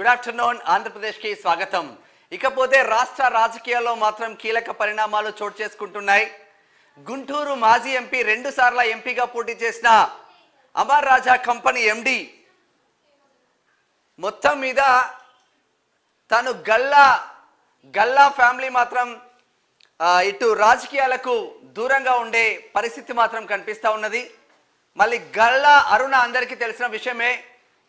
Good afternoon ఆంధ్రప్రదేశ్కి స్వాగతం. ఇకపోతే రాష్ట్ర రాజకీయాల్లో మాత్రం కీలక పరిణామాలు చోటు చేసుకుంటున్నాయి. గుంటూరు మాజీ ఎంపీ 2 సార్ల ఎంపీగా పోటీ చేసిన అమర్ రాజా కంపెనీ ఎండి మొత్తం మీద తను గల్లా ఫ్యామిలీ మాత్రం ఇటు రాజకీయాలకు దూరంగా ఉండే పరిస్థితి మాత్రం కనిపిస్తూ ఉన్నది. మళ్ళీ గల్లా అరుణ అందరికీ తెలిసిన విషయమే.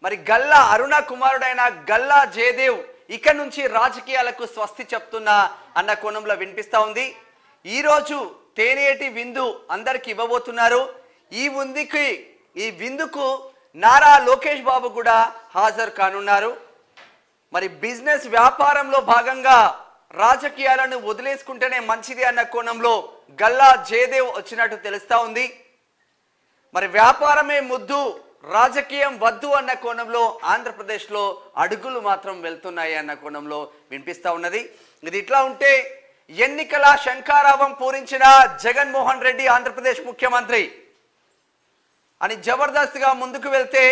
మరి గల్లా అరుణ కుమారుడైన గల్లా జయదేవ్ ఇక నుంచి రాజకీయాలకు స్వస్తి చెప్తున్నా అన్న కోణంలో వినిపిస్తూ ఉంది. ఈరోజు తేనేటి విందు అందరికి ఇవ్వబోతున్నారు. ఈ విందుకు నారా లోకేష్ బాబు కూడా హాజరు కానున్నారు. మరి బిజినెస్ వ్యాపారంలో భాగంగా రాజకీయాలను వదిలేసుకుంటేనే మంచిది అన్న కోణంలో గల్లా జయదేవ్ వచ్చినట్టు తెలుస్తా ఉంది. మరి వ్యాపారమే ముద్దు, రాజకీయం వద్దు అన్న కోణంలో ఆంధ్రప్రదేశ్లో అడుగులు మాత్రం వెళ్తున్నాయి అన్న కోణంలో వినిపిస్తూ ఉన్నది. ఇది ఇట్లా ఉంటే ఎన్నికల శంఖారావం పూరించిన జగన్మోహన్ రెడ్డి ఆంధ్రప్రదేశ్ ముఖ్యమంత్రి అని జబర్దస్త్గా ముందుకు వెళ్తే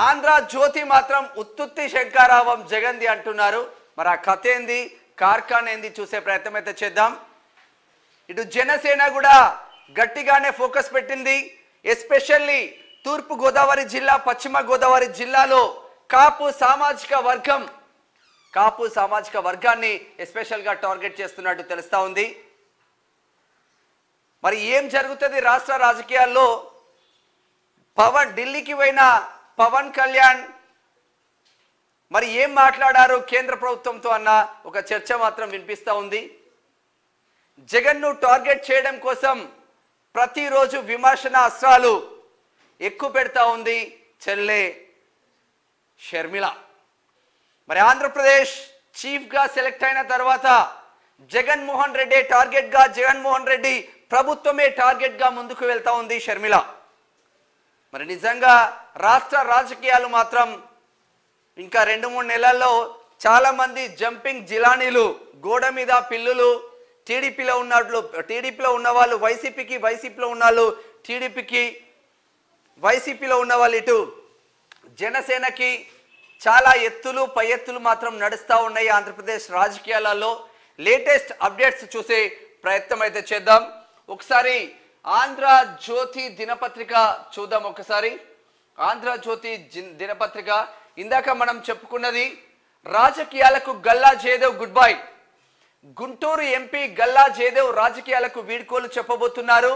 ఆంధ్ర జ్యోతి మాత్రం ఉత్తుత్తి శంఖారావం జగన్ది అంటున్నారు. మరి ఆ కథ ఏంది, కార్ఖాన్ ఏంది చూసే ప్రయత్నం అయితే చేద్దాం. ఇటు జనసేన కూడా గట్టిగానే ఫోకస్ పెట్టింది. ఎస్పెషల్లీ తూర్పు గోదావరి జిల్లా, పశ్చిమ గోదావరి జిల్లాలో కాపు సామాజిక వర్గాన్ని ఎస్పెషల్గా టార్గెట్ చేస్తున్నట్టు తెలుస్తా ఉంది. మరి ఏం జరుగుతుంది రాష్ట్ర రాజకీయాల్లో? ఢిల్లీకి పోయిన పవన్ కళ్యాణ్ మరి ఏం మాట్లాడారు కేంద్ర ప్రభుత్వంతో అన్న ఒక చర్చ మాత్రం వినిపిస్తూ ఉంది. జగన్ను టార్గెట్ చేయడం కోసం ప్రతిరోజు విమర్శన అస్త్రాలు ఎక్కువ పెడతా ఉంది చెల్లె షర్మిల. మరి ఆంధ్రప్రదేశ్ చీఫ్గా సెలెక్ట్ అయిన తర్వాత జగన్మోహన్ రెడ్డి టార్గెట్గా, జగన్మోహన్ రెడ్డి ప్రభుత్వమే టార్గెట్గా ముందుకు వెళ్తా ఉంది షర్మిల. మరి నిజంగా రాష్ట్ర రాజకీయాలు మాత్రం ఇంకా 2-3 నెలల్లో చాలా మంది జంపింగ్ జిలానీలు, గోడ మీద పిల్లులు, టీడీపీలో ఉన్న వాళ్ళు వైసీపీకి, వైసీపీలో ఉన్న వాళ్ళు టీడీపీకి, వైసీపీలో ఉన్న వాళ్ళు ఇటు జనసేనకి చాలా ఎత్తులు పై ఎత్తులు మాత్రం నడుస్తూ ఉన్నాయి ఆంధ్రప్రదేశ్ రాజకీయాలలో. లేటెస్ట్ అప్డేట్స్ చూసే ప్రయత్నం అయితే చేద్దాం. ఒకసారి ఆంధ్ర జ్యోతి దినపత్రిక చూద్దాం. ఒకసారి ఆంధ్ర జ్యోతి దినపత్రిక ఇందాక మనం చెప్పుకున్నది రాజకీయాలకు Galla Jayadev good bye. Guntur MP Galla Jayadev రాజకీయాలకు వీడ్కోలు చెప్పబోతున్నారు.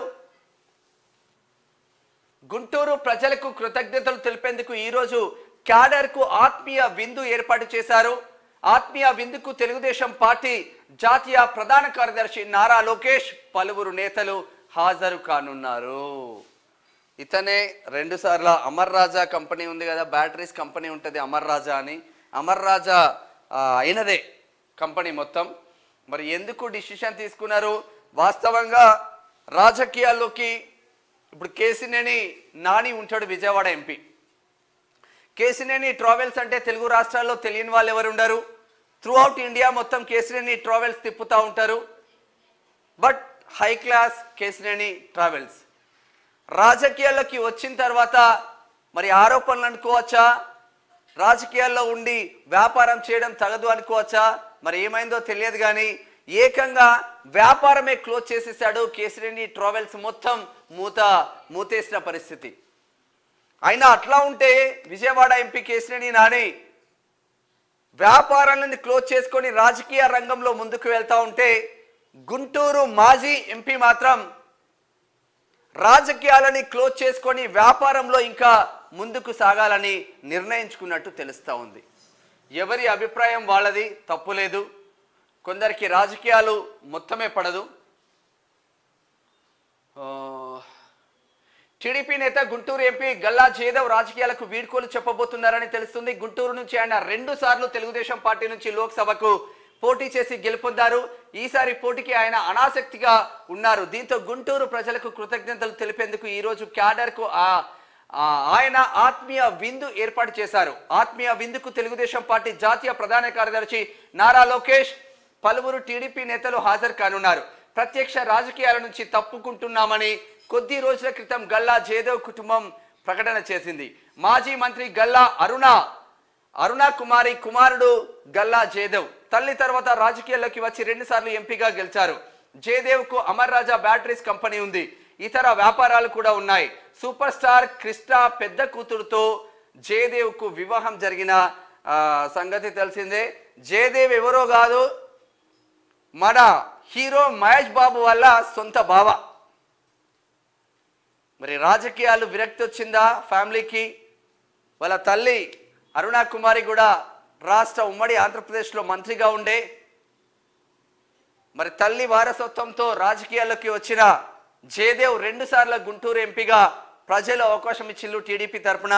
గుంటూరు ప్రజలకు కృతజ్ఞతలు తెలిపేందుకు ఈరోజు క్యాడర్కు ఆత్మీయ విందు ఏర్పాటు చేశారు. ఆత్మీయ విందుకు తెలుగుదేశం పార్టీ జాతీయ ప్రధాన కార్యదర్శి నారా లోకేష్, పలువురు నేతలు హాజరు కానున్నారు. ఇతనే 2 సార్ల అమర్ రాజా కంపెనీ ఉంది కదా, బ్యాటరీస్ కంపెనీ ఉంటుంది అమర్ రాజా అని. అమర్ రాజా అయినదే కంపెనీ మొత్తం. మరి ఎందుకు డిసిషన్ తీసుకున్నారు? వాస్తవంగా రాజకీయాల్లోకి ఇప్పుడు కేసినేని నాని ఉంటాడు, విజయవాడ ఎంపీ. కేసినేని ట్రావెల్స్ అంటే తెలుగు రాష్ట్రాల్లో తెలియని వాళ్ళు ఎవరు ఉండరు. త్రూఅవుట్ ఇండియా మొత్తం కేసినేని ట్రావెల్స్ తిప్పుతూ ఉంటారు. But high class Kesineni travels రాజకీయాల్లోకి వచ్చిన తర్వాత మరి ఆరోపణలు అనుకోవచ్చా, రాజకీయాల్లో ఉండి వ్యాపారం చేయడం తగదు అనుకోవచ్చా, మరి ఏమైందో తెలియదు. కానీ ఏకంగా వ్యాపారమే క్లోజ్ చేసేసాడు కేసినేని ట్రావెల్స్, మొత్తం మూతేసిన పరిస్థితి. అయినా అట్లా ఉంటే విజయవాడ ఎంపీ కేసినేని నాని వ్యాపారాలను క్లోజ్ చేసుకొని రాజకీయ రంగంలో ముందుకు వెళ్తూ ఉంటే, గుంటూరు మాజీ ఎంపీ మాత్రం రాజకీయాలని క్లోజ్ చేసుకొని వ్యాపారంలో ఇంకా ముందుకు సాగాలని నిర్ణయించుకున్నట్టు తెలుస్తూ ఉంది. ఎవరి అభిప్రాయం వాళ్ళది, తప్పులేదు. కొందరికి రాజకీయాలు మొత్తమే పడదు. టీడీపీ నేత గుంటూరు ఎంపీ గల్లా జయదేవ్ రాజకీయాలకు వీడ్కోలు చెప్పబోతున్నారని తెలుస్తుంది. గుంటూరు నుంచి ఆయన 2 సార్లు తెలుగుదేశం పార్టీ నుంచి లోక్సభకు పోటీ చేసి గెలుపొందారు. ఈసారి పోటీకి ఆయన అనాసక్తిగా ఉన్నారు. దీంతో గుంటూరు ప్రజలకు కృతజ్ఞతలు తెలిపేందుకు ఈరోజు క్యాడర్కు ఆయన ఆత్మీయ విందు ఏర్పాటు చేశారు. ఆత్మీయ విందుకు తెలుగుదేశం పార్టీ జాతీయ ప్రధాన కార్యదర్శి నారా లోకేష్, పలువురు టీడీపీ నేతలు హాజరు కానున్నారు. ప్రత్యక్ష రాజకీయాల నుంచి తప్పుకుంటున్నామని కొద్ది రోజుల క్రితం గల్లా జయదేవ్ కుటుంబం ప్రకటన చేసింది. మాజీ మంత్రి గల్లా అరుణ అరుణ కుమారి కుమారుడు గల్లా జయదేవ్. తల్లి తర్వాత రాజకీయాల్లోకి వచ్చి 2 సార్లు ఎంపీగా గెలిచారు. జయదేవ్ కు అమర్ రాజా బ్యాటరీస్ కంపెనీ ఉంది. ఇతర వ్యాపారాలు కూడా ఉన్నాయి. సూపర్ స్టార్ కృష్ణ పెద్ద కూతురుతో జయదేవ్ కు వివాహం జరిగిన సంగతి తెలిసిందే. జయదేవ్ ఎవరో కాదు, మన హీరో మహేష్ బాబు వల్ల సొంత బావ. మరి రాజకీయాలు విరక్తి వచ్చిందా ఫ్యామిలీకి? వాళ్ళ తల్లి అరుణ కుమారి కూడా రాష్ట్ర ఉమ్మడి ఆంధ్రప్రదేశ్లో మంత్రిగా ఉండే. మరి తల్లి వారసత్వంతో రాజకీయాల్లోకి వచ్చిన జయదేవ్ 2 సార్లు గుంటూరు ఎంపీగా ప్రజలు అవకాశం ఇచ్చిల్లు టీడీపీ తరపున.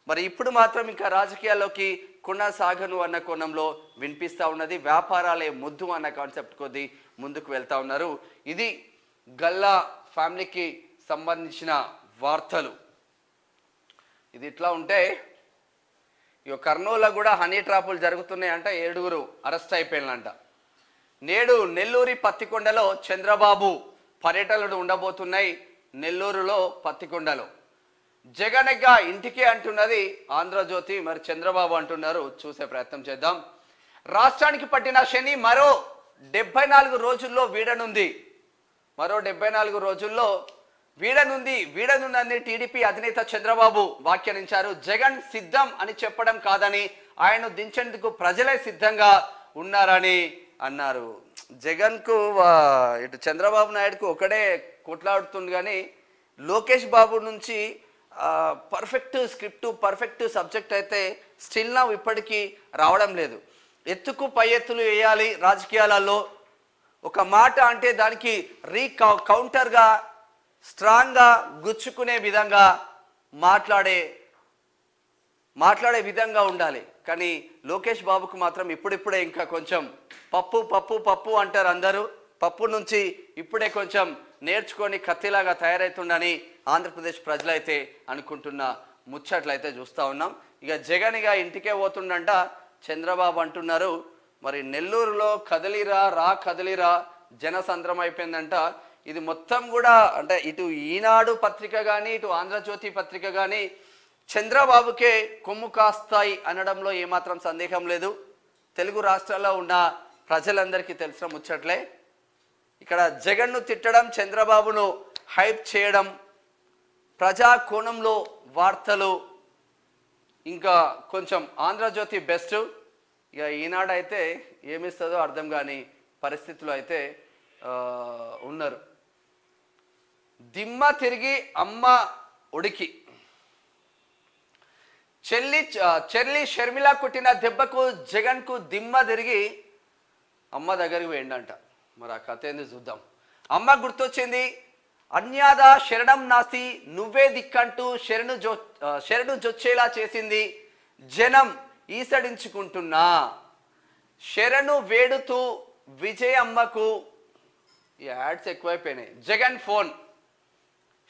మరి ఇప్పుడు మాత్రం ఇంకా రాజకీయాల్లోకి కొనసాగను అన్న కోణంలో వినిపిస్తూ ఉన్నది. వ్యాపారాలే ముద్దు అన్న కాన్సెప్ట్ కొద్దీ ముందుకు వెళ్తా ఉన్నారు. ఇది గల్లా ఫ్యామిలీకి సంబంధించిన వార్తలు. ఇది ఇట్లా ఉంటే కర్నూలులో కూడా హనీ ట్రాపులు జరుగుతున్నాయంట. 7 అరెస్ట్ అయిపోయినంట. నేడు నెల్లూరి పత్తికొండలో చంద్రబాబు పర్యటనలు ఉండబోతున్నాయి. నెల్లూరులో పత్తికొండలో జగన్గా ఇంటికే అంటున్నది ఆంధ్రజ్యోతి. మరి చంద్రబాబు అంటున్నారు, చూసే ప్రయత్నం చేద్దాం. రాష్ట్రానికి పట్టిన శని మరో 74 రోజుల్లో వీడనుంది. మరో 74 రోజుల్లో వీడనుందని టీడీపీ అధినేత చంద్రబాబు వ్యాఖ్యానించారు. జగన్ సిద్ధం అని చెప్పడం కాదని, ఆయన్ను దించేందుకు ప్రజలే సిద్ధంగా ఉన్నారని అన్నారు. జగన్కు ఇటు చంద్రబాబు నాయుడుకు ఒకడే కొట్లాడుతుంది, కానీ లోకేష్ బాబు నుంచి పర్ఫెక్ట్ స్క్రిప్ట్ పర్ఫెక్ట్ సబ్జెక్ట్ అయితే స్టిల్ నౌ ఇప్పటికీ రావడం లేదు. ఎత్తుకు పై ఎత్తులు వేయాలి రాజకీయాలలో. ఒక మాట అంటే దానికి కౌంటర్గా స్ట్రాంగ్గా గుచ్చుకునే విధంగా మాట్లాడే విధంగా ఉండాలి. కానీ లోకేష్ బాబుకు మాత్రం ఇప్పుడిప్పుడే ఇంకా కొంచెం పప్పు అంటారు అందరూ. పప్పు నుంచి ఇప్పుడే కొంచెం నేర్చుకొని కత్తిలాగా తయారవుతుండని ఆంధ్రప్రదేశ్ ప్రజలైతే అనుకుంటున్న ముచ్చట్లయితే చూస్తూ ఉన్నాం. ఇక జగన్ ఇంటికే పోతుండంట చంద్రబాబు అంటున్నారు. మరి నెల్లూరులో కదిలిరా జనసంద్రం అయిపోయిందంట. ఇది మొత్తం కూడా అంటే ఇటు ఈనాడు పత్రిక కానీ ఇటు ఆంధ్రజ్యోతి పత్రిక కానీ చంద్రబాబుకే కొమ్ము కాస్తాయి అనడంలో ఏమాత్రం సందేహం లేదు. తెలుగు రాష్ట్రాల్లో ఉన్న ప్రజలందరికీ తెలిసిన ముచ్చట్లే. ఇక్కడ జగన్ను తిట్టడం, చంద్రబాబును హైప్ చేయడం, ప్రజా కోణంలో వార్తలు, ఇంకా కొంచెం ఆంధ్రజ్యోతి బెస్ట్. ఇక ఈనాడు అయితే ఏమిస్తుందో అర్థం కాని పరిస్థితులు అయితే ఉన్నారు. దిమ్మ తిరిగి అమ్మ ఉడికి. చెల్లి షర్మిల కొట్టిన దెబ్బకు జగన్కు దిమ్మ తిరిగి అమ్మ దగ్గరికి పోయిండంట. మరి ఆ కథ ఏంది చూద్దాం. అమ్మ గుర్తొచ్చింది. అన్యాద శరణం నాస్తి నువ్వే దిక్కంటూ శరణు జొచ్చేలా చేసింది. జనం ఈసడించుకుంటున్నా శరణు వేడుతూ విజయమ్మకు యాడ్స్ ఎక్కువైపోయినాయి. జగన్ ఫోన్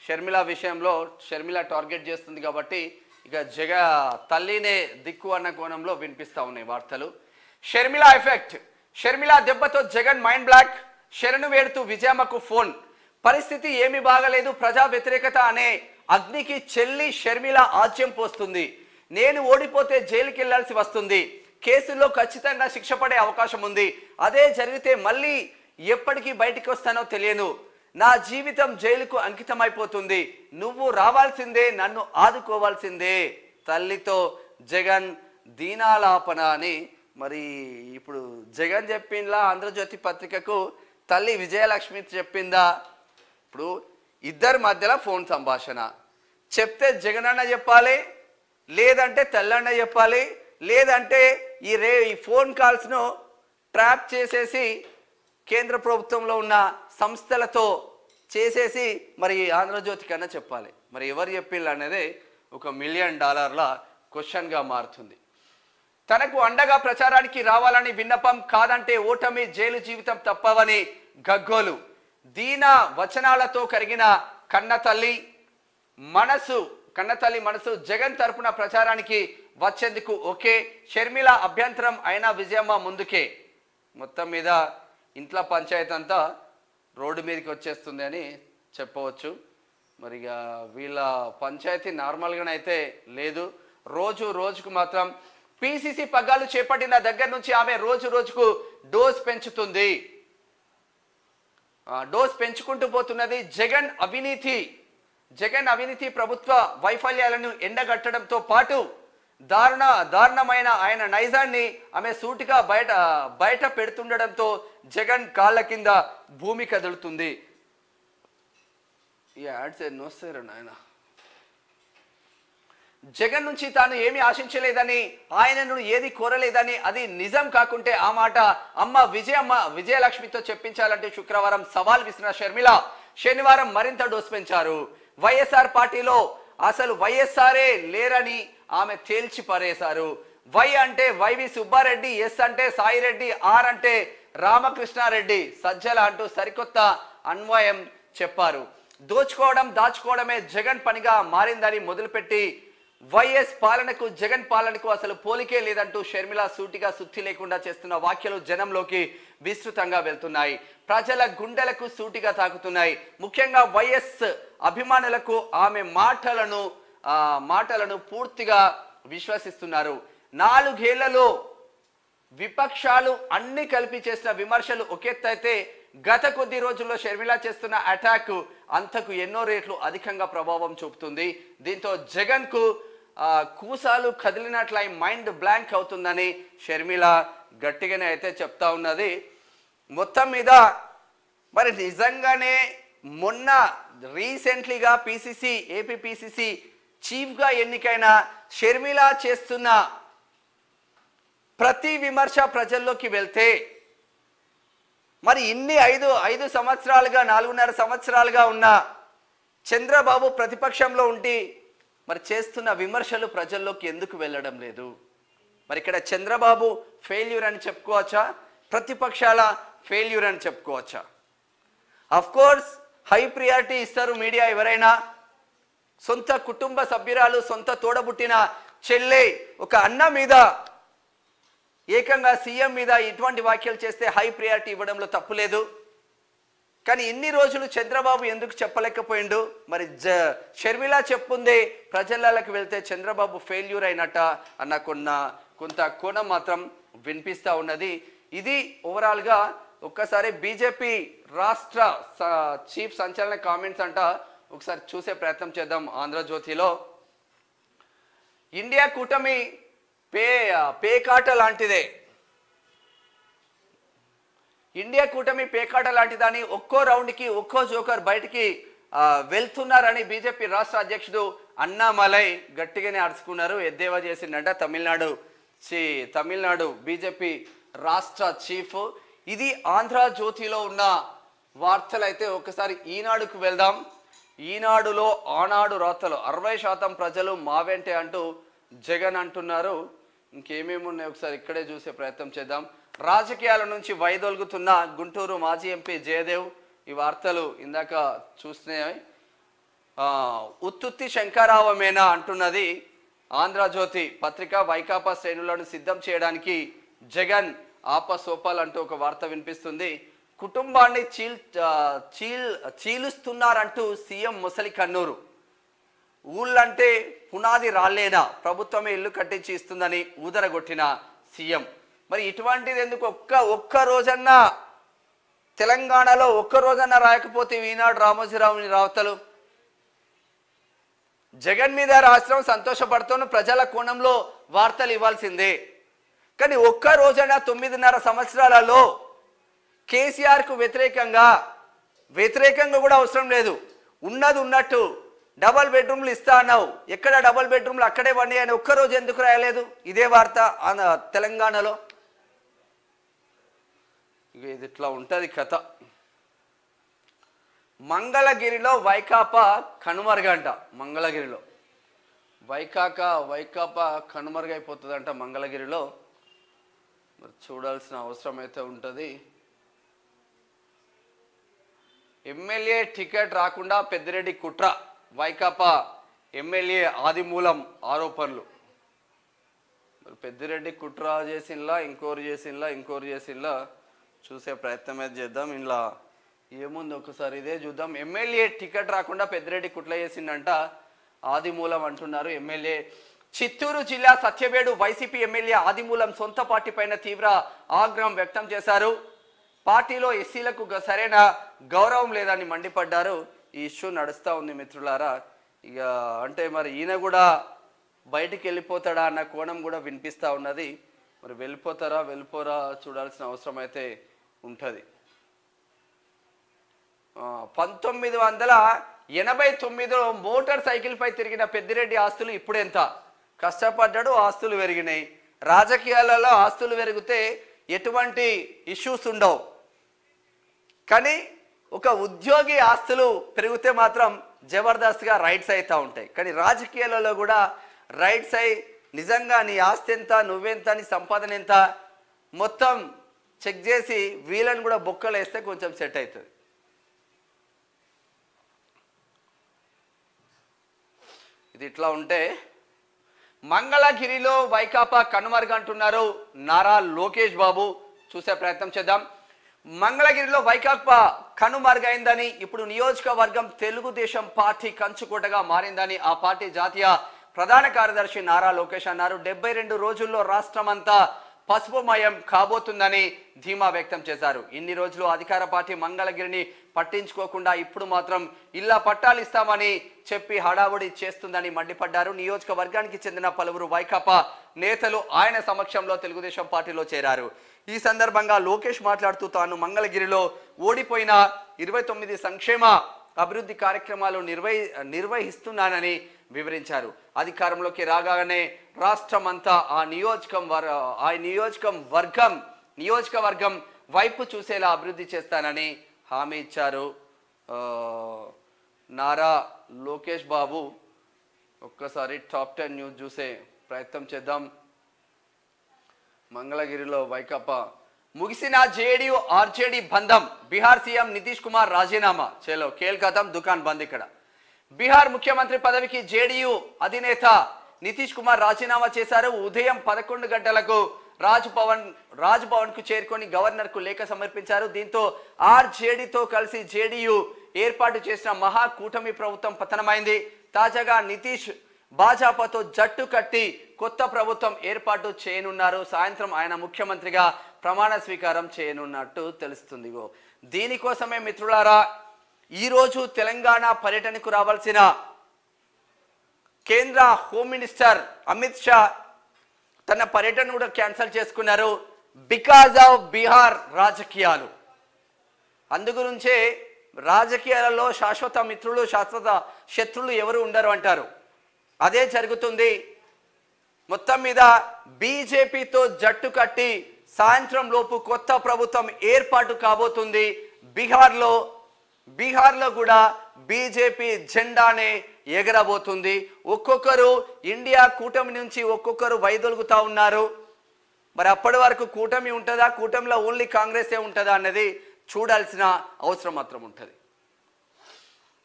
షర్మిల విషయంలో షర్మిల టార్గెట్ చేస్తుంది కాబట్టి ఇక తల్లినే దిక్కు అన్న కోణంలో వినిపిస్తూ ఉన్నాయి వార్తలు. షర్మిల ఎఫెక్ట్. షర్మిల దెబ్బతో జగన్ మైండ్ బ్లాక్. శరణు వేడుతూ విజయమ్మకు ఫోన్. పరిస్థితి ఏమీ బాగలేదు. ప్రజా వ్యతిరేకత అనే అగ్నికి చెల్లి షర్మిల ఆజ్యం పోస్తుంది. నేను ఓడిపోతే జైలుకి వెళ్లాల్సి వస్తుంది. కేసుల్లో ఖచ్చితంగా శిక్ష పడే అవకాశం ఉంది. అదే జరిగితే మళ్ళీ ఎప్పటికీ బయటికి వస్తానో తెలియను. నా జీవితం జైలుకు అంకితమైపోతుంది. నువ్వు రావాల్సిందే, నన్ను ఆదుకోవాల్సిందే. తల్లితో జగన్ దీనాలాపన అని మరి ఇప్పుడు జగన్ చెప్పిందా ఆంధ్రజ్యోతి పత్రికకు, తల్లి విజయలక్ష్మి చెప్పిందా? ఇప్పుడు ఇద్దరి మధ్యలో ఫోన్ సంభాషణ. చెప్తే జగన్ అన్న చెప్పాలి, లేదంటే తెల్లన్న చెప్పాలి, లేదంటే ఈ ఫోన్ కాల్స్ను ట్రాప్ చేసేసి కేంద్ర ప్రభుత్వంలో ఉన్న సంస్థలతో చేసేసి మరి ఆంధ్రజ్యోతి కన్నా చెప్పాలి. మరి ఎవరు చెప్పిళ్ళు అనేది $1 మిలియన్ క్వశ్చన్గా మారుతుంది. తనకు అండగా ప్రచారానికి రావాలని విన్నపం, కాదంటే ఓటమి, జైలు జీవితం తప్పవని గగ్గోలు. దీన వచనాలతో కరిగిన కన్నతల్లి మనసు జగన్ తరపున ప్రచారానికి వచ్చేందుకు ఓకే. షర్మిల అభ్యంతరం అయినా విజయమ్మ ముందుకే. మొత్తం మీద ఇంట్లో పంచాయతీ అంతా రోడ్డు మీదకి వచ్చేస్తుంది అని చెప్పవచ్చు. మరి వీళ్ళ పంచాయతీ నార్మల్గానైతే లేదు. రోజుకు మాత్రం పిసిసి పగ్గాలు చేపట్టిన దగ్గర నుంచి ఆమె రోజు రోజుకు డోస్ పెంచుతుంది, డోస్ పెంచుకుంటూ పోతున్నది. జగన్ అవినీతి ప్రభుత్వ వైఫల్యాలను ఎండగట్టడంతో పాటు దారుణమైన ఆయన నైజాన్ని ఆమె సూటిగా బయట పెడుతుండడంతో జగన్ కాళ్ళ కింద భూమి కదులుతుంది. ఈ యాడ్స్ ఎన్నో వస్తారు నాయన. జగన్ నుంచి తాను ఏమి ఆశించలేదని, ఆయనను ఏది కోరలేదని, అది నిజం కాకుంటే ఆ మాట విజయలక్ష్మితో చెప్పించాలంటే శుక్రవారం సవాల్ విసిరిన షర్మిల శనివారం మరింత డోస్ పెంచారు. వైఎస్ఆర్ పార్టీలో అసలు వైఎస్ఆర్ఏ లేరని ఆమె తేల్చి పారేశారు. వై అంటే వైవి సుబ్బారెడ్డి, ఎస్ అంటే సాయిరెడ్డి, ఆర్ అంటే రామకృష్ణారెడ్డి సజ్జల అంటూ సరికొత్త అన్వయం చెప్పారు. దాచుకోవడమే జగన్ పనిగా మారిందని మొదలుపెట్టి వైఎస్ పాలనకు జగన్ పాలనకు అసలు పోలికే లేదంటూ షర్మిల సూటిగా సుత్తి లేకుండా చేస్తున్న వ్యాఖ్యలు జనంలోకి విస్తృతంగా వెళ్తున్నాయి. ప్రజల గుండెలకు సూటిగా తాకుతున్నాయి. ముఖ్యంగా వైఎస్ అభిమానులకు ఆమె మాటలను పూర్తిగా విశ్వసిస్తున్నారు. 4 ఏళ్లలో విపక్షాలు అన్ని కలిపి చేసిన విమర్శలు ఒకెత్తైతే గత కొద్ది రోజుల్లో షర్మిల చేస్తున్న అటాక్ అంతకు ఎన్నో రేట్లు అధికంగా ప్రభావం చూపుతుంది. దీంతో జగన్ కు కూసాలు కదిలినట్లయి మైండ్ బ్లాంక్ అవుతుందని షర్మిల గట్టిగానే అయితే చెప్తా ఉన్నది. మొత్తం మీద మరి నిజంగానే మొన్న రీసెంట్లీగా ఏపీ పిసిసి చీఫ్గా ఎన్నికైన షర్మిల చేస్తున్న ప్రతి విమర్శ ప్రజల్లోకి వెళ్తే మరి ఇన్ని 5 సంవత్సరాలుగా 4.5 సంవత్సరాలుగా ఉన్న చంద్రబాబు ప్రతిపక్షంలో ఉండి మరి చేస్తున్న విమర్శలు ప్రజల్లోకి ఎందుకు వెళ్ళడం లేదు? మరి ఇక్కడ చంద్రబాబు ఫెయిల్యూర్ అని చెప్పుకోవచ్చా, ప్రతిపక్షాల ఫెయిల్యూర్ అని చెప్పుకోవచ్చా? అఫ్ కోర్స్ హై ప్రియారిటీ ఇస్తారు మీడియా. ఎవరైనా సొంత కుటుంబ సభ్యురాలు, సొంత తోడబుట్టిన చెల్లె, ఒక అన్న మీద, ఏకంగా సీఎం మీద ఇటువంటి వ్యాఖ్యలు చేస్తే హై ప్రియారిటీ ఇవ్వడంలో తప్పులేదు. కానీ ఇన్ని రోజులు చంద్రబాబు ఎందుకు చెప్పలేకపోయిండు? మరి షర్మిల చెప్పుందే ప్రజలకి వెళ్తే చంద్రబాబు ఫెయిల్యూర్ అయినట్ట అన్న కొంత కోణం మాత్రం వినిపిస్తూ ఉన్నది. ఇది ఓవరాల్గా ఒక్కసారి బీజేపీ రాష్ట్ర చీఫ్ సంచలన కామెంట్స్ అంట ఒకసారి చూసే ప్రయత్నం చేద్దాం. ఆంధ్రజ్యోతిలో ఇండియా కూటమి పేకాట లాంటిదే, ఇండియా కూటమి పేకాట లాంటిదని ఒక్కో రౌండ్కి ఒక్కో జోకర్ బయటికి వెళ్తున్నారని బీజేపీ రాష్ట్ర అధ్యక్షుడు అన్నామలై గట్టిగానే అరుచుకున్నారు. ఎద్దేవా చేసిందంట తమిళనాడు బీజేపీ రాష్ట్ర చీఫ్. ఇది ఆంధ్రజ్యోతిలో ఉన్న వార్తలు. అయితే ఒకసారి ఈనాడుకు వెళ్దాం. ఈనాడులో ఆనాడు రాతలు 60% ప్రజలు మావెంటే అంటూ జగన్ అంటున్నారు. ఇంకేమేమి ఉన్నాయి ఒకసారి ఇక్కడే చూసే ప్రయత్నం చేద్దాం. రాజకీయాల నుంచి వైదొలుగుతున్న గుంటూరు మాజీ ఎంపీ జయదేవ్, ఈ వార్తలు ఇందాక చూస్తున్నాయి. ఉత్తుత్తి శంకరావమేనా అంటున్నది ఆంధ్రజ్యోతి పత్రిక. వైకాపా శ్రేణులను సిద్ధం చేయడానికి జగన్ ఆపసోపాలు అంటూ ఒక వార్త వినిపిస్తుంది. కుటుంబాన్ని చీలుస్తున్నారంటూ సీఎం ముసలి కన్నూరు. ఊళ్ళంటే పునాది రాలేనా, ప్రభుత్వమే ఇల్లు కట్టించి ఇస్తుందని ఊదరగొట్టిన సీఎం. మరి ఇటువంటిది ఎందుకు ఒక్క రోజన్నా తెలంగాణలో ఒక్క రోజన్నా రాయకపోతే ఈనాడు రామోజీరావుని రావతలు జగన్ మీద రాష్ట్రం సంతోషపడుతున్న ప్రజల కోణంలో వార్తలు ఇవ్వాల్సిందే. కానీ ఒక్క రోజైనా 9.5 సంవత్సరాలలో కేసీఆర్కు వ్యతిరేకంగా కూడా అవసరం లేదు, ఉన్నది ఉన్నట్టు డబల్ బెడ్రూమ్లు ఇస్తా అన్నావు, ఎక్కడ డబల్ బెడ్రూమ్లు అక్కడే పండి అని ఒక్కరోజు ఎందుకు రాయలేదు? ఇదే వార్త తెలంగాణలో. ఇది ఇట్లా ఉంటుంది కథ. మంగళగిరిలో వైకాపా కనుమరుగంట. మంగళగిరిలో వైకాపా కనుమరుగైపోతుందంట మంగళగిరిలో. మరి చూడాల్సిన అవసరం అయితే ఉంటుంది. ఎమ్మెల్యే టికెట్ రాకుండా పెద్దిరెడ్డి కుట్ర, వైకాపా ఎమ్మెల్యే ఆదిమూలం ఆరోపణలు. మరి పెద్దిరెడ్డి కుట్ర చేసినలా, ఇంకోరు చేసినలా చూసే ప్రయత్నం అయితే చేద్దాం. ఇలా ఏముంది ఒకసారి ఇదే చూద్దాం. ఎమ్మెల్యే టికెట్ రాకుండా పెద్దిరెడ్డి కుట్ల చేసిందంట ఆదిమూలం అంటున్నారు. ఎమ్మెల్యే చిత్తూరు జిల్లా సత్యవేడు వైసీపీ ఎమ్మెల్యే ఆదిమూలం సొంత పార్టీ పైన తీవ్ర ఆగ్రహం వ్యక్తం చేశారు. పార్టీలో ఎస్సీలకు సరైన గౌరవం లేదని మండిపడ్డారు. ఈ ఇష్యూ నడుస్తూ ఉంది మిత్రులారా. ఇక అంటే మరి ఈయన కూడా బయటికి వెళ్ళిపోతాడా అన్న కోణం కూడా వినిపిస్తూ ఉన్నది. మరి వెళ్ళిపోరా చూడాల్సిన అవసరం అయితే ఉంటుంది. 1989లో మోటార్ సైకిల్ పై తిరిగిన పెద్దిరెడ్డి ఆస్తులు ఇప్పుడు ఎంత? కష్టపడ్డాడు, ఆస్తులు పెరిగినాయి. రాజకీయాలలో ఆస్తులు పెరిగితే ఎటువంటి ఇష్యూస్ ఉండవు, కానీ ఒక ఉద్యోగి ఆస్తులు పెరిగితే మాత్రం జబర్దస్త్గా రైట్స్ అవుతూ ఉంటాయి. కానీ రాజకీయాలలో కూడా రైట్స్ అయి నిజంగా నీ ఆస్తి ఎంత, నువ్వెంత, నీ సంపాదన ఎంత మొత్తం చెక్ చేసి వీళ్ళని కూడా బొక్కలు వేస్తే కొంచెం సెట్ అవుతుంది. ఇది ఇట్లా ఉంటే మంగళగిరిలో వైకాపా కనుమరుగంటున్నారు నారా లోకేష్ బాబు. చూసే ప్రయత్నం చేద్దాం. మంగళగిరిలో వైకాపా కనుమరుగైందని, ఇప్పుడు నియోజకవర్గం తెలుగుదేశం పార్టీ కంచుకోటగా మారిందని ఆ పార్టీ జాతీయ ప్రధాన కార్యదర్శి నారా లోకేష్ అన్నారు. 72 రోజుల్లో రాష్ట్రమంతా పసుపుమయం కాబోతుందని ధీమా వ్యక్తం చేశారు. ఇన్ని రోజులు అధికార పార్టీ మంగళగిరిని పట్టించుకోకుండా ఇప్పుడు మాత్రం ఇళ్ల పట్టాలు ఇస్తామని చెప్పి హడావుడి చేస్తుందని మండిపడ్డారు. నియోజకవర్గానికి చెందిన పలువురు వైకాపా నేతలు ఆయన సమక్షంలో తెలుగుదేశం పార్టీలో చేరారు. ఈ సందర్భంగా లోకేష్ మాట్లాడుతూ తాను మంగళగిరిలో ఓడిపోయిన 29 సంక్షేమ అభివృద్ధి కార్యక్రమాలు నిర్వహిస్తున్నానని వివరించారు. అధికారంలోకి రాగానే రాష్ట్రమంతా ఆ నియోజకవర్గం వైపు చూసేలా అభివృద్ధి చేస్తానని హామీ ఇచ్చారు నారా లోకేష్ బాబు. ఒక్కసారి టాప్ 10 న్యూస్ చూసే ప్రయత్నం చేద్దాం. మంగళగిరిలో వైకాపా ముగిసిన జేడీయూ ఆర్జేడీ బంధం, బీహార్ సీఎం నితీష్ కుమార్ రాజీనామా. చలో కేల్ ఖతం, దుకాన్ బంద్. ఇక్కడ బీహార్ ముఖ్యమంత్రి పదవికి జేడీయూ అధినేత నితీష్ కుమార్ రాజీనామా చేశారు. ఉదయం 11 గంటలకు రాజ్ భవన్ కు చేరుకొని గవర్నర్ కు లేఖ సమర్పించారు. దీంతో ఆర్జేడీతో కలిసి జేడీయూ ఏర్పాటు చేసిన మహా కూటమి ప్రభుత్వం పతనమైంది. తాజాగా నితీష్ భాజపాతో జట్టు కట్టి కొత్త ప్రభుత్వం ఏర్పాటు చేయనున్నారు. సాయంత్రం ఆయన ముఖ్యమంత్రిగా ప్రమాణ స్వీకారం చేయనున్నట్టు తెలుస్తుంది. దీనికోసమే మిత్రులారా ఈరోజు తెలంగాణ పర్యటనకు రావాల్సిన కేంద్ర హోమ్ మినిస్టర్ అమిత్ షా తన పర్యటన కూడా క్యాన్సిల్ చేసుకున్నారు. బికాజ్ ఆఫ్ బీహార్ రాజకీయాలు. అందుగురించే రాజకీయాలలో శాశ్వత మిత్రులు శాశ్వత శత్రులు ఎవరు ఉండరు అంటారు. అదే జరుగుతుంది. మొత్తం మీద బీజేపీతో జట్టు కట్టి సాయంత్రం లోపు కొత్త ప్రభుత్వం ఏర్పాటు కాబోతుంది. బీహార్లో కూడా బీజేపీ జెండానే ఎగరబోతుంది. ఒక్కొక్కరు ఇండియా కూటమి నుంచి ఒక్కొక్కరు వైదొలుగుతా ఉన్నారు. మరి అప్పటి వరకు కూటమి ఉంటుందా, కూటమిలో ఓన్లీ కాంగ్రెసే ఉంటుందా అన్నది చూడాల్సిన అవసరం మాత్రం ఉంటుంది.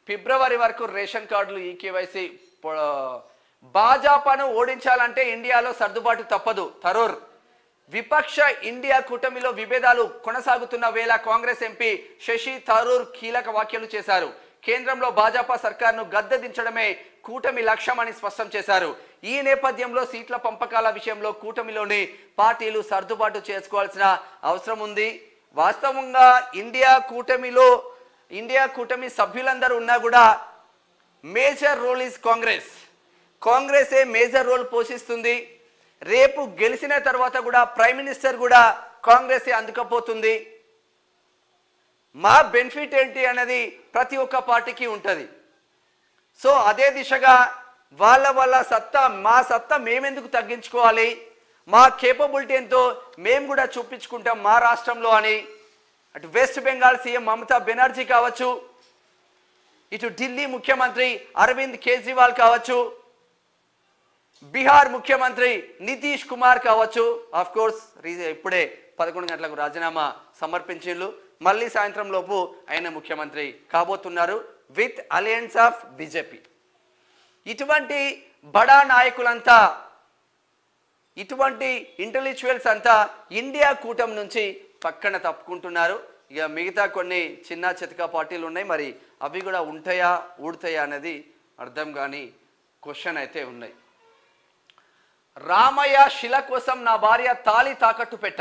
ఫిబ్రవరి వరకు రేషన్ కార్డులు ఈకేవైసీ. భాజపాను ఓడించాలంటే ఇండియాలో సర్దుబాటు తప్పదు. థరూర్. విపక్ష ఇండియా కూటమిలో విభేదాలు కొనసాగుతున్న వేళ కాంగ్రెస్ ఎంపీ శశి థరూర్ కీలక వ్యాఖ్యలు చేశారు. కేంద్రంలో భాజపా సర్కార్ను గద్దెదించడమే కూటమి లక్ష్యమని స్పష్టం చేశారు. ఈ నేపథ్యంలో సీట్ల పంపకాల విషయంలో కూటమిలోని పార్టీలు సర్దుబాటు చేసుకోవాల్సిన అవసరం ఉంది. వాస్తవంగా ఇండియా కూటమి సభ్యులందరూ ఉన్నా కూడా మేజర్ రోల్ ఈజ్ కాంగ్రెసే మేజర్ రోల్ పోషిస్తుంది. రేపు గెలిచిన తర్వాత కూడా ప్రైమ్ మినిస్టర్ కూడా కాంగ్రెసే అందుకపోతుంది. మా బెనిఫిట్ ఏంటి అనేది ప్రతి ఒక్క పార్టీకి ఉంటుంది. సో అదే దిశగా వాళ్ళ మా సత్తా మేమెందుకు తగ్గించుకోవాలి, మా కేపబిలిటీ ఎంతో మేము కూడా చూపించుకుంటాం మా రాష్ట్రంలో అని అటు వెస్ట్ బెంగాల్ సీఎం మమతా బెనర్జీ కావచ్చు, ఇటు ఢిల్లీ ముఖ్యమంత్రి అరవింద్ కేజ్రీవాల్ కావచ్చు, బీహార్ ముఖ్యమంత్రి నితీష్ కుమార్ కావచ్చు. ఆఫ్ కోర్స్ ఇప్పుడే 11 గంటలకు రాజీనామా సమర్పించిండ్రు. మళ్ళీ సాయంత్రం లోపు ఆయన ముఖ్యమంత్రి కాబోతున్నారు విత్ అలయన్స్ ఆఫ్ బీజేపీ. ఇటువంటి బడా నాయకులంతా, ఇటువంటి ఇంటెలెక్చువల్స్ అంతా ఇండియా కూటమి నుంచి పక్కన తప్పుకుంటున్నారు. ఇక మిగతా కొన్ని చిన్న చితక పార్టీలు ఉన్నాయి. మరి అవి కూడా ఉంటాయా ఊడతాయా అనేది అర్థం కాని క్వశ్చన్ అయితే ఉన్నాయి. రామయ్య శిల కోసం నా భార్య తాళి తాకట్టు పెట్ట.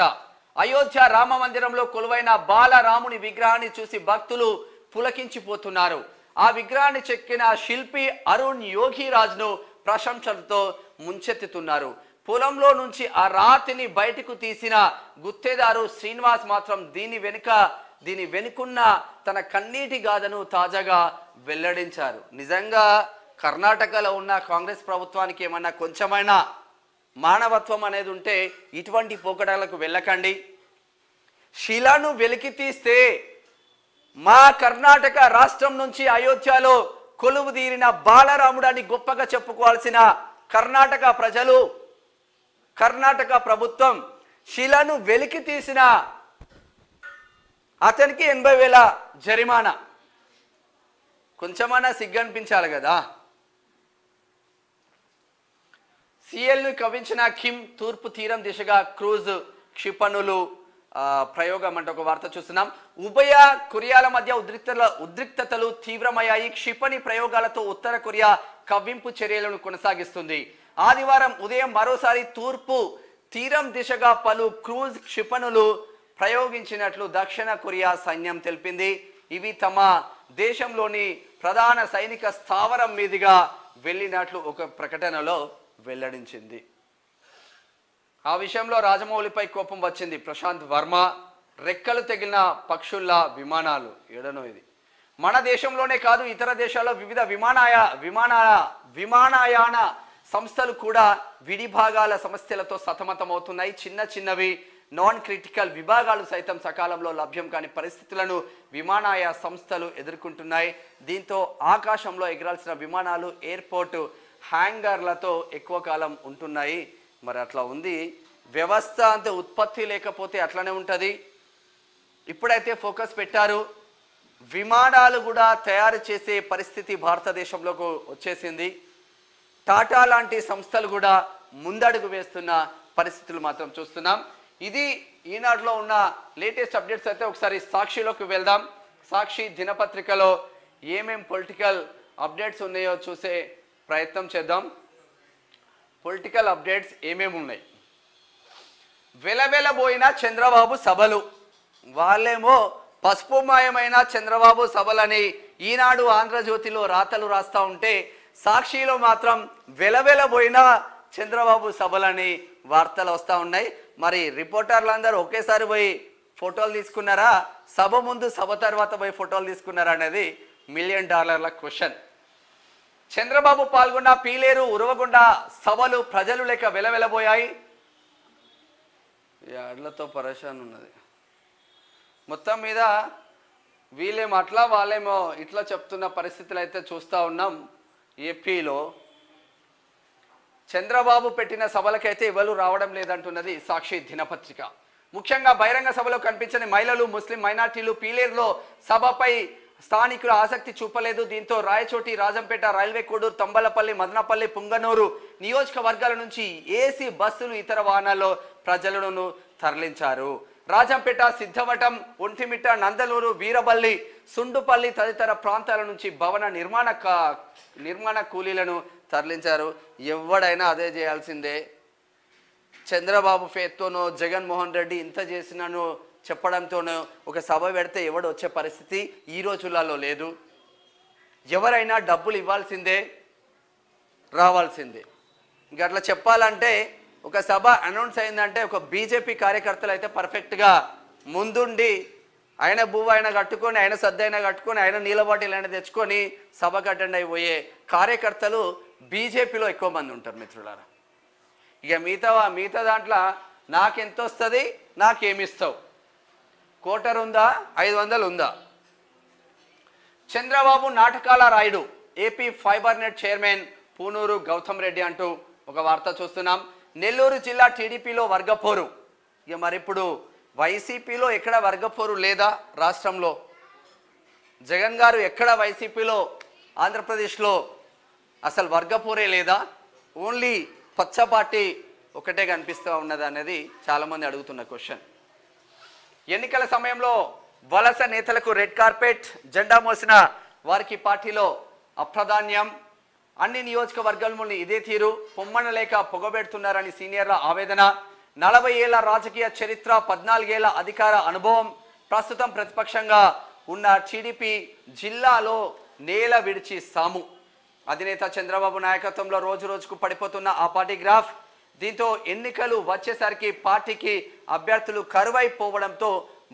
అయోధ్య రామ మందిరంలో కొలువైన బాలరాముని విగ్రహాన్ని చూసి భక్తులు పులకించిపోతున్నారు. ఆ విగ్రహాన్ని చెక్కిన శిల్పి అరుణ్ యోగిరాజ్ను ప్రశంసలతో ముంచెత్తుతున్నారు. పొలంలో నుంచి ఆ రాతిని బయటకు తీసిన గుత్తేదారు శ్రీనివాస్ మాత్రం దీని వెనుకున్న తన కన్నీటి గాథను తాజాగా వెల్లడించారు. నిజంగా కర్ణాటకలో ఉన్న కాంగ్రెస్ ప్రభుత్వానికి ఏమన్నా కొంచెమైనా మానవత్వం అనేది ఉంటే ఇటువంటి పోకడాలకు వెళ్ళకండి. శిలను వెలికి తీస్తే మా కర్ణాటక రాష్ట్రం నుంచి అయోధ్యలో కొలువు తీరిన బాలరాముడాన్ని గొప్పగా చెప్పుకోవాల్సిన కర్ణాటక ప్రజలు, కర్ణాటక ప్రభుత్వం శిలను వెలికి తీసిన అతనికి 80,000 జరిమానా. కొంచెమైనా సిగ్గనిపించాలి కదా. సిఎల్ను కవించిన కిమ్ తూర్పు తీరం దిశగా క్రూజ్ క్షిపణులు ప్రయోగం అంటే ఒక వార్త చూస్తున్నాం. ఉభయ కొరియాల మధ్య ఉద్రిక్తతలు తీవ్రమయ్యాయి. క్షిపణి ప్రయోగాలతో ఉత్తర కొరియా కవ్వింపు చర్యలను కొనసాగిస్తుంది. ఆదివారం ఉదయం మరోసారి తూర్పు తీరం దిశగా పలు క్రూజ్ క్షిపణులు ప్రయోగించినట్లు దక్షిణ కొరియా సైన్యం తెలిపింది. ఇవి తమ దేశంలోని ప్రధాన సైనిక స్థావరం మీదుగా వెళ్ళినట్లు ఒక ప్రకటనలో వెల్లడించింది. ఆ విషయంలో రాజమౌళిపై కోపం వచ్చింది. ప్రశాంత్ వర్మ రెక్కలు తెగిలిన పక్షుల్లా విమానాలు ఏడనో ఇది. మన దేశంలోనే కాదు ఇతర దేశాల్లో వివిధ విమానయాన సంస్థలు కూడా విడిభాగాల సమస్యలతో సతమతమవుతున్నాయి. చిన్నవి నాన్ క్రిటికల్ విభాగాలు సైతం సకాలంలో లభ్యం కాని పరిస్థితులను విమానయాన సంస్థలు ఎదుర్కొంటున్నాయి. దీంతో ఆకాశంలో ఎగరాల్సిన విమానాలు ఎయిర్పోర్ట్ హ్యాంగర్లతో ఎక్కువ కాలం ఉంటున్నాయి. మరి అట్లా ఉంది వ్యవస్థ. అంతే ఉత్పత్తి లేకపోతే అట్లనే ఉంటుంది. ఇప్పుడైతే ఫోకస్ పెట్టారు. విమానాలు కూడా తయారు చేసే పరిస్థితి భారతదేశంలోకి వచ్చేసింది. టాటా లాంటి సంస్థలు కూడా ముందడుగు వేస్తున్న పరిస్థితులు మాత్రం చూస్తున్నాం. ఇది ఈనాడులో ఉన్న లేటెస్ట్ అప్డేట్స్. అయితే ఒకసారి సాక్షిలోకి వెళ్దాం. సాక్షి దినపత్రికలో ఏమేం పొలిటికల్ అప్డేట్స్ ఉన్నాయో చూసే ప్రయత్నం చేద్దాం. పొలిటికల్ అప్డేట్స్ ఏమేమి ఉన్నాయి? వెలవెలబోయిన చంద్రబాబు సభలు. వాళ్ళేమో పసుపుమయమైన చంద్రబాబు సభలని ఈనాడు ఆంధ్రజ్యోతిలో రాతలు రాస్తా ఉంటే సాక్షిలో మాత్రం వెలవెలబోయిన చంద్రబాబు సభలని వార్తలు వస్తూ ఉన్నాయి. మరి రిపోర్టర్లందరూ ఒకేసారి పోయి ఫోటోలు తీసుకున్నారా, సభ ముందు సభ తర్వాత పోయి ఫోటోలు తీసుకున్నారా అనేది $1 మిలియన్ క్వశ్చన్. చంద్రబాబు పాల్గొన్న పీలేరు ఉరవకొండ సభలు ప్రజలు లేక వెలవెలబోయాయి. అడ్లతో పరేషాన్ ఉన్నది. మొత్తం మీద వీళ్ళేమో అట్లా వాళ్ళేమో ఇట్లా చెప్తున్న పరిస్థితులు అయితే చూస్తూ ఉన్నాం. ఏపీలో చంద్రబాబు పెట్టిన సభలకైతే ఎవరు రావడం లేదంటున్నది సాక్షి దినపత్రిక. ముఖ్యంగా బహిరంగ సభలో కనిపించని మహిళలు, ముస్లిం మైనార్టీలు పీలేరులో సభపై స్థానికులు ఆసక్తి చూపలేదు. దీంతో రాయచోటి, రాజంపేట, రైల్వే కోడూరు, తంబలపల్లి, మదనపల్లి, పుంగనూరు నియోజకవర్గాల నుంచి ఏసీ బస్సులు ఇతర వాహనాల్లో ప్రజలను తరలించారు. రాజంపేట, సిద్ధవటం, ఒంటిమిట్ట, నందలూరు, వీరబల్లి, సుండుపల్లి తదితర ప్రాంతాల నుంచి భవన నిర్మాణ కూలీలను తరలించారు. ఎవడైనా అదే చేయాల్సిందే. చంద్రబాబు ఫేత్తోనో జగన్మోహన్ రెడ్డి ఇంత చేసినానో చెప్పడంతోనో ఒక సభ పెడితే ఎవడు వచ్చే పరిస్థితి ఈ రోజులలో లేదు. ఎవరైనా డబ్బులు ఇవ్వాల్సిందే, రావాల్సిందే. ఇంకా అట్లా చెప్పాలంటే ఒక సభ అనౌన్స్ అయిందంటే ఒక బీజేపీ కార్యకర్తలు అయితే పర్ఫెక్ట్గా ముందుండి ఆయన బువ్వ ఆయన కట్టుకొని, ఆయన సద్దు అయినా కట్టుకొని, ఆయన నీళ్ళ బాటిల్ అయినా తెచ్చుకొని సభకు అటెండ్ అయిపోయే కార్యకర్తలు బీజేపీలో ఎక్కువ మంది ఉంటారు మిత్రులారా. ఇక మిగతా దాంట్లో నాకెంత వస్తుంది, నాకేమిస్తావు, కోటర్ ఉందా, 500 ఉందా. చంద్రబాబు నాటకాల రాయుడు. AP fibre net chairman Punuru Gautham Reddy అంటూ ఒక వార్త చూస్తున్నాం. నెల్లూరు జిల్లా టీడీపీలో వర్గపోరు. ఇక మరి ఇప్పుడు వైసీపీలో ఎక్కడ వర్గపోరు లేదా? రాష్ట్రంలో జగన్ గారు ఎక్కడ వైసీపీలో ఆంధ్రప్రదేశ్లో అసలు వర్గపోరే లేదా? ఓన్లీ పచ్చ పార్టీ ఒకటే కనిపిస్తూ ఉన్నది అనేది చాలామంది అడుగుతున్న క్వశ్చన్. ఎన్నికల సమయంలో వలస నేతలకు రెడ్ కార్పెట్, జెండా మోసిన వారికి పార్టీలో అప్రాధాన్యం. అన్ని నియోజకవర్గాల్లోని ఇదే తీరు, పొమ్మనలేక పొగబెడుతున్నారని సీనియర్ల ఆవేదన. 40 ఏళ్ల రాజకీయ చరిత్ర, 14 ఏళ్ల అధికార అనుభవం, ప్రస్తుతం ప్రతిపక్షంగా ఉన్న టీడీపీ జిల్లాలో నేల విడిచి సాము. అధినేత చంద్రబాబు నాయకత్వంలో రోజు రోజుకు పడిపోతున్న ఆ పార్టీ గ్రాఫ్. దీంతో ఎన్నికలు వచ్చేసరికి పార్టీకి అభ్యర్థులు కరువైపోవడంతో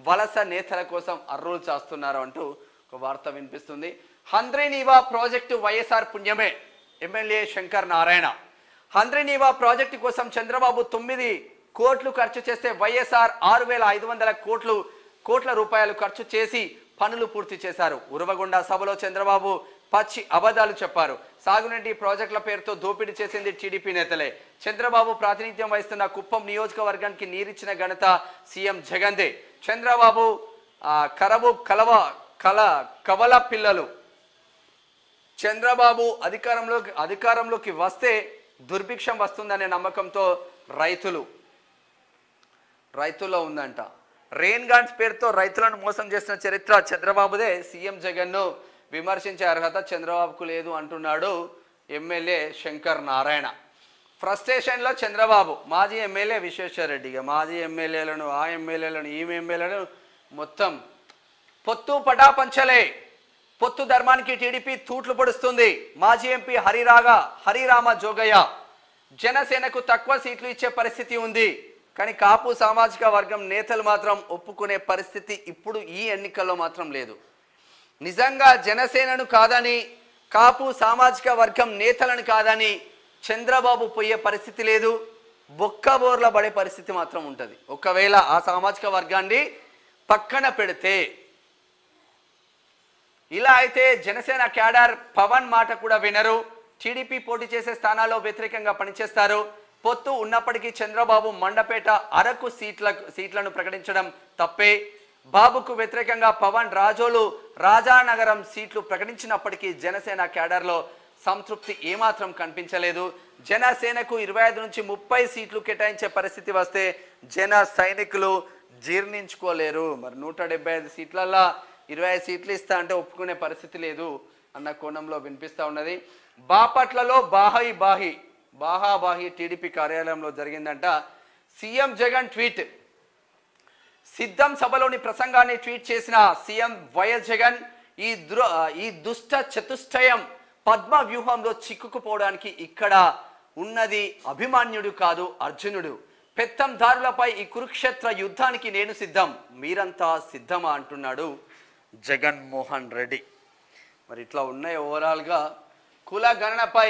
వలస నేతల కోసం అర్రులు చాస్తున్నారు అంటూ ఒక వార్త వినిపిస్తుంది. హంద్రీనీవా ప్రాజెక్టు వైఎస్ఆర్ పుణ్యమే, ఎమ్మెల్యే శంకర్ నారాయణ. హంద్రీనీవా ప్రాజెక్టు కోసం చంద్రబాబు 9 కోట్లు ఖర్చు చేస్తే వైఎస్ఆర్ 6,500 కోట్ల రూపాయలు ఖర్చు చేసి పనులు పూర్తి చేశారు. ఉరవగొండ సభలో చంద్రబాబు పచ్చి అబద్ధాలు చెప్పారు. సాగునీటి ప్రాజెక్టుల పేరుతో దోపిడీ చేసింది టీడీపీ నేతలే. చంద్రబాబు ప్రాతినిధ్యం వహిస్తున్న కుప్పం నియోజకవర్గానికి నీరిచ్చిన ఘనత సీఎం జగన్దే. చంద్రబాబు కవల పిల్లలు. చంద్రబాబు అధికారంలోకి వస్తే దుర్భిక్షం వస్తుందనే నమ్మకంతో రైతుల్లో ఉందంట. రెయిన్ గన్స్ పేరుతో రైతులను మోసం చేసిన చరిత్ర చంద్రబాబుదే. సీఎం జగన్ను విమర్శించే అర్హత చంద్రబాబుకు లేదు అంటున్నాడు ఎమ్మెల్యే శంకర్ నారాయణ. ఫ్రస్ట్రేషన్లో చంద్రబాబు. మాజీ ఎమ్మెల్యే విశ్వేశ్వరరెడ్డి, మాజీ ఎమ్మెల్యేలను, ఆ ఎమ్మెల్యేలను, ఈ ఎమ్మెల్యేలను మొత్తం పొత్తు పటాపంచలే. పొత్తు ధర్మానికి టీడీపీ తూట్లు పొడుస్తుంది. మాజీ ఎంపీ హరిరామ జోగయ్య జనసేనకు తక్కువ సీట్లు ఇచ్చే పరిస్థితి ఉంది. కానీ కాపు సామాజిక వర్గం నేతలు మాత్రం ఒప్పుకునే పరిస్థితి ఇప్పుడు ఈ ఎన్నికల్లో మాత్రం లేదు. నిజంగా జనసేనను కాదని, కాపు సామాజిక వర్గం నేతలను కాదని చంద్రబాబు పోయే పరిస్థితి లేదు. బొక్కబోర్ల పడే పరిస్థితి మాత్రం ఉంటుంది. ఒకవేళ ఆ సామాజిక వర్గాన్ని పక్కన పెడితే, ఇలా అయితే జనసేన క్యాడర్ పవన్ మాట కూడా వినరు. టీడీపీ పోటీ చేసే స్థానాల్లో వ్యతిరేకంగా పనిచేస్తారు. పొత్తు ఉన్నప్పటికీ చంద్రబాబు మండపేట, అరకు సీట్లను ప్రకటించడం తప్పే. బాబుకు వ్యతిరేకంగా పవన్ రాజానగరం సీట్లు ప్రకటించినప్పటికీ జనసేన క్యాడర్లో సంతృప్తి ఏమాత్రం కనిపించలేదు. జనసేనకు 25 నుంచి 30 సీట్లు కేటాయించే పరిస్థితి వస్తే జన సైనికులు జీర్ణించుకోలేరు. మరి 175 సీట్లల్లో 20 సీట్లు ఇస్తా అంటే ఒప్పుకునే పరిస్థితి లేదు అన్న కోణంలో వినిపిస్తూ ఉన్నది. బాపట్లలో బాహాబాహి టీడీపీ కార్యాలయంలో జరిగిందంట. CM Jagan tweet. సిద్ధం సభలోని ప్రసంగాన్ని ట్వీట్ చేసిన సీఎం వైఎస్ జగన్ ఈ దుష్ట చతుష్టయం పద్మ వ్యూహంలో చిక్కుకుపోవడానికి ఇక్కడ ఉన్నది అభిమన్యుడు కాదు అర్జునుడు. పెత్తందారులపై ఈ కురుక్షేత్ర యుద్ధానికి నేను సిద్ధం, మీరంతా సిద్ధమా అంటున్నాడు జగన్మోహన్ రెడ్డి. మరి ఇట్లా ఉన్నాయి ఓవరాల్గా. కుల గణనపై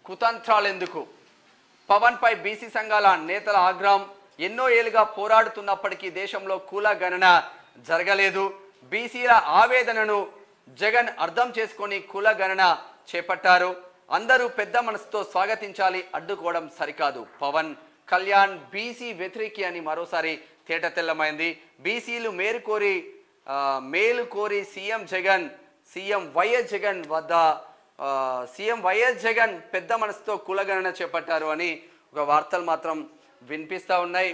కుతంత్రాలు ఎందుకు? పవన్పై బీసీ సంఘాల నేతల ఆగ్రహం. ఎన్నో ఏళ్ళుగా పోరాడుతున్నప్పటికీ దేశంలో కుల గణన జరగలేదు. బీసీల ఆవేదనను జగన్ అర్థం చేసుకొని కుల గణన చేపట్టారు. అందరూ పెద్ద మనసుతో స్వాగతించాలి, అడ్డుకోవడం సరికాదు. పవన్ కళ్యాణ్ బీసీ వ్యతిరేకి అని మరోసారి తేటతెల్లమైంది. బీసీలు మేలు కోరి సీఎం వైఎస్ జగన్ పెద్ద మనసుతో కులగణన చేపట్టారు అని ఒక వార్తలు మాత్రం వినిపిస్తూ ఉన్నాయి.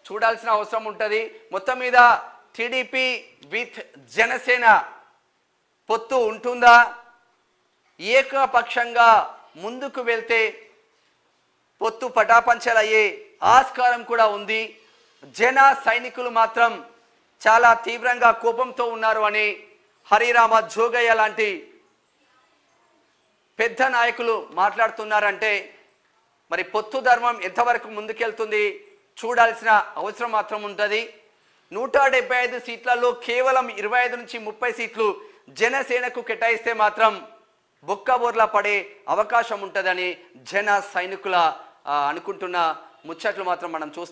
చూడాల్సిన అవసరం ఉంటుంది. మొత్తం మీద టీడీపీ విత్ జనసేన పొత్తు ఉంటుందా? ఏకపక్షంగా ముందుకు వెళ్తే పొత్తు పటాపంచలయ్యే ఆస్కారం కూడా ఉంది. జన సైనికులు మాత్రం చాలా తీవ్రంగా కోపంతో ఉన్నారు అని హరిరామ జోగయ్య లాంటి పెద్ద నాయకులు మాట్లాడుతున్నారంటే మరి పొత్తు ధర్మం ఎంతవరకు ముందుకెళ్తుంది చూడాల్సిన అవసరం మాత్రం ఉంటుంది. 175 సీట్లలో కేవలం 25 నుంచి 30 సీట్లు జనసేనకు కేటాయిస్తే మాత్రం బొక్కబోర్ల పడే అవకాశం ఉంటుందని జన సైనికుల అనుకుంటున్న ముచ్చట్లు మాత్రం మనం చూస్తాం.